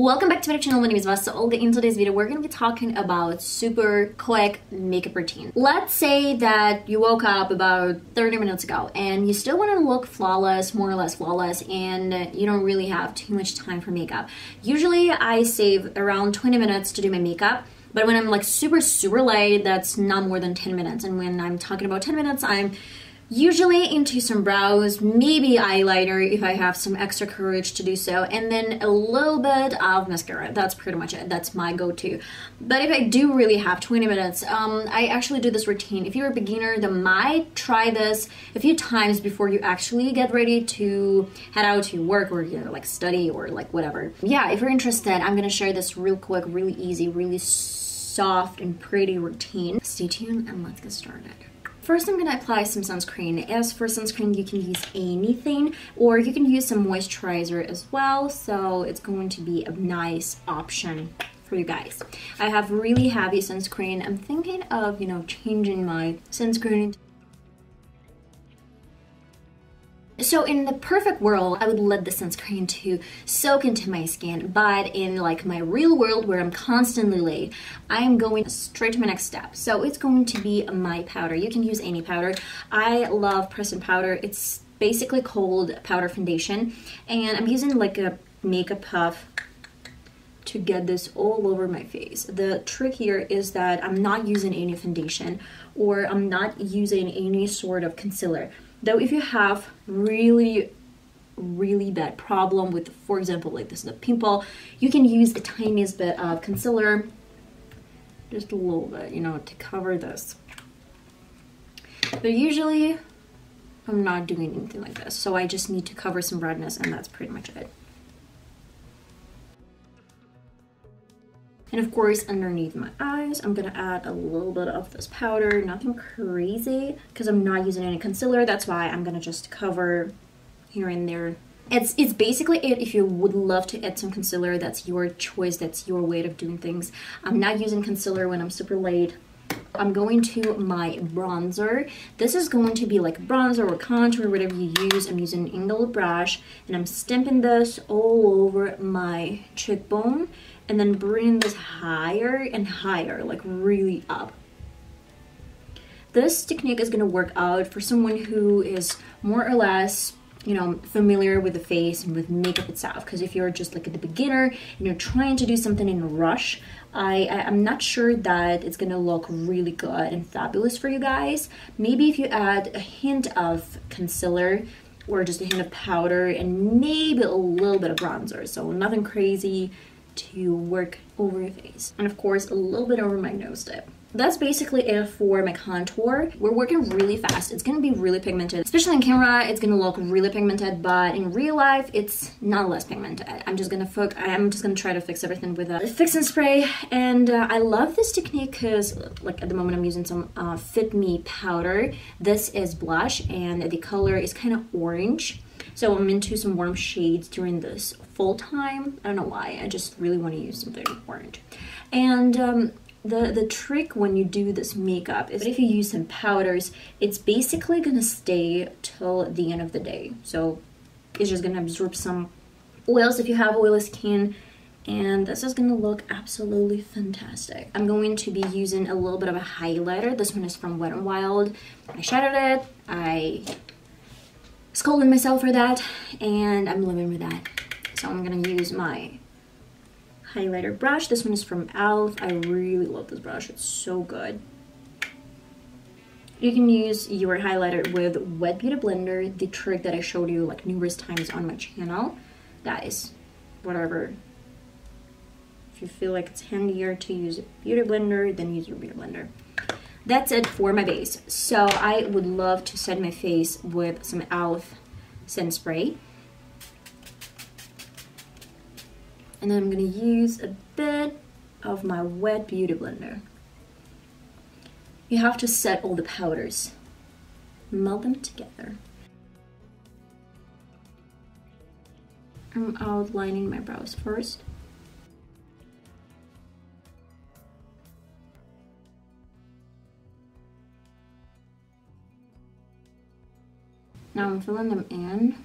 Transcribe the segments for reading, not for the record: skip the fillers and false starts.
Welcome back to my channel. My name is VassaOlga. In today's video, we're going to be talking about super quick makeup routine. Let's say that you woke up about 30 minutes ago and you still want to look flawless, more or less flawless, and you don't really have too much time for makeup. Usually I save around 20 minutes to do my makeup, but when I'm like super late, that's not more than 10 minutes. And when I'm talking about 10 minutes, I'm usually into some brows, maybe eyeliner if I have some extra courage to do so, and then a little bit of mascara. That's pretty much it. That's my go-to. But if I do really have 20 minutes, I actually do this routine. If you're a beginner, then might try this a few times before you actually get ready to head out to work or like study or like whatever. Yeah, if you're interested, I'm gonna share this real quick, really easy, really soft and pretty routine. Stay tuned and let's get started. First, I'm going to apply some sunscreen. As for sunscreen, you can use anything, or you can use some moisturizer as well, so it's going to be a nice option for you guys. I have really heavy sunscreen. I'm thinking of, changing my sunscreen. So in the perfect world, I would let the sunscreen to soak into my skin, but in like my real world where I'm constantly late, I'm going straight to my next step. So it's going to be my powder. You can use any powder. I love Press Powder. It's basically called powder foundation, and I'm using like a makeup puff to get this all over my face. The trick here is that I'm not using any foundation, or I'm not using any sort of concealer. Though if you have really bad problem with, for example, like this is a pimple, you can use the tiniest bit of concealer, just a little bit, to cover this. But usually I'm not doing anything like this, so I just need to cover some redness, and that's pretty much it. And of course, underneath my eyes, I'm gonna add a little bit of this powder, nothing crazy, because I'm not using any concealer. That's why I'm gonna just cover here and there. It's basically it. If you would love to add some concealer, that's your choice, that's your way of doing things. I'm not using concealer when I'm super late. I'm going to my bronzer. This is going to be like bronzer or contour, whatever you use. I'm using an angled brush, and I'm stamping this all over my cheekbone, and then bringing this higher and higher, like really up. This technique is gonna work out for someone who is more or less, familiar with the face and with makeup itself. Because if you're just like a beginner and you're trying to do something in a rush, I'm not sure that it's gonna look really good and fabulous for you guys. Maybe if you add a hint of concealer or just a hint of powder and maybe a little bit of bronzer, so nothing crazy, to work over your face, and of course a little bit over my nose tip. That's basically it for my contour. We're working really fast. It's gonna be really pigmented, especially on camera. It's gonna look really pigmented, but in real life it's not less pigmented. I'm just gonna try to fix everything with a fixing spray. And I love this technique because like at the moment I'm using some Fit Me powder. This is blush and the color is kind of orange, so I'm into some warm shades during this fall time. I don't know why, I just really want to use something orange. And the trick when you do this makeup is if you use some powders, it's basically gonna stay till the end of the day. So it's just gonna absorb some oils if you have oily skin, and this is gonna look absolutely fantastic. I'm going to be using a little bit of a highlighter. This one is from Wet n Wild. I shadowed it, I scolded myself for that, and I'm living with that. So I'm gonna use my highlighter brush. This one is from e.l.f. I really love this brush, it's so good. You can use your highlighter with Wet Beauty Blender, the trick that I showed you like numerous times on my channel. Guys, whatever. If you feel like it's handier to use a beauty blender, then use your beauty blender. That's it for my base. So I would love to set my face with some e.l.f. Scent Spray. And then I'm gonna use a bit of my Wet Beauty Blender. You have to set all the powders, melt them together. I'm outlining my brows first. Now I'm filling them in.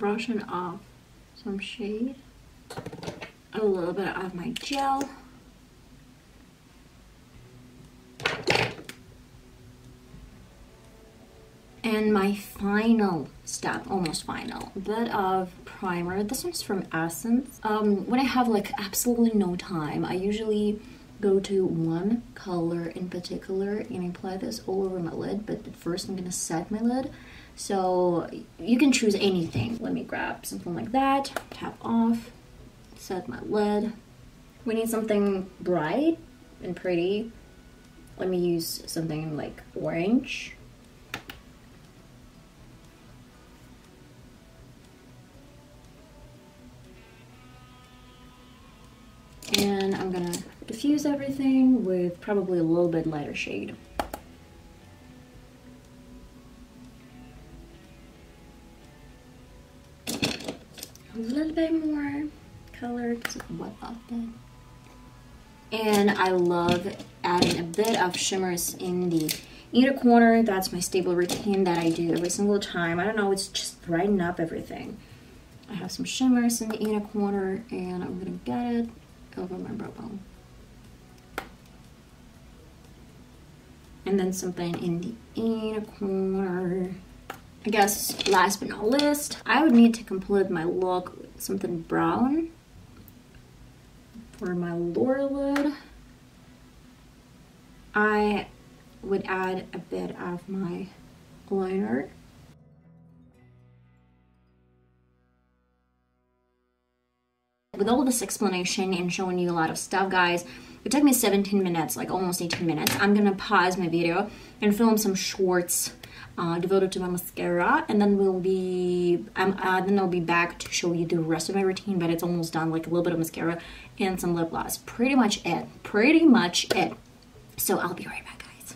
brushing off some shade, a little bit of my gel. And my final step, almost final, bit of primer. This one's from Essence. When I have like absolutely no time, I usually go to one color in particular and apply this all over my lid, but first I'm gonna set my lid. So you can choose anything. Let me grab something like that, tap off, set my lid. We need something bright and pretty. Let me use something like orange. And I'm gonna diffuse everything with probably a little bit lighter shade. A little bit more color because of what I've done. And I love adding a bit of shimmers in the inner corner. That's my staple routine that I do every single time. I don't know, it's just brighten up everything. I have some shimmers in the inner corner and I'm gonna get it over my brow bone. And then something in the inner corner. I guess last but not least, I would need to complete my look with something brown. For my lower lid, I would add a bit of my liner. With all this explanation and showing you a lot of stuff, guys, it took me 17 minutes, like almost 18 minutes. I'm gonna pause my video and film some shorts devoted to my mascara, and then I'll be back to show you the rest of my routine. But it's almost done, like a little bit of mascara and some lip gloss. Pretty much it. So I'll be right back, guys.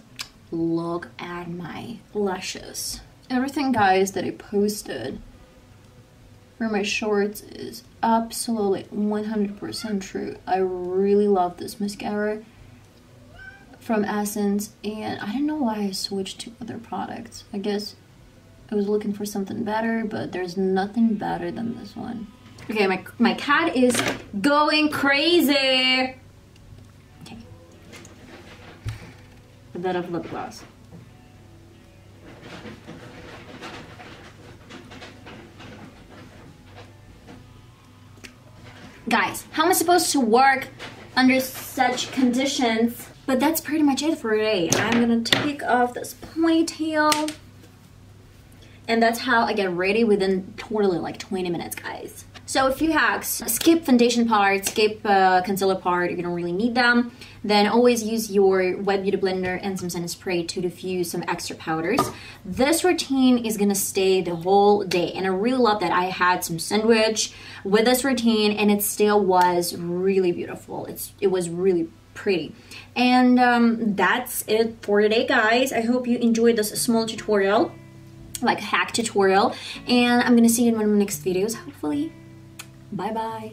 Look at my lashes. Everything, guys, that I posted for my shorts is absolutely 100% true. I really love this mascara from Essence, and I don't know why I switched to other products. I guess I was looking for something better, but there's nothing better than this one. Okay, my cat is going crazy. Okay, a bit of lip gloss. Guys, how am I supposed to work under such conditions? But that's pretty much it for today. I'm gonna take off this ponytail. And that's how I get ready within totally like 20 minutes, guys. So a few hacks: skip foundation part, skip concealer part if you don't really need them. Then always use your wet beauty blender and some setting spray to diffuse some extra powders. This routine is gonna stay the whole day, and I really love that I had some sandwich with this routine and it still was really beautiful. It was really pretty. And that's it for today, guys. I hope you enjoyed this small tutorial, like hack tutorial, and I'm gonna see you in one of my next videos, hopefully. Bye bye.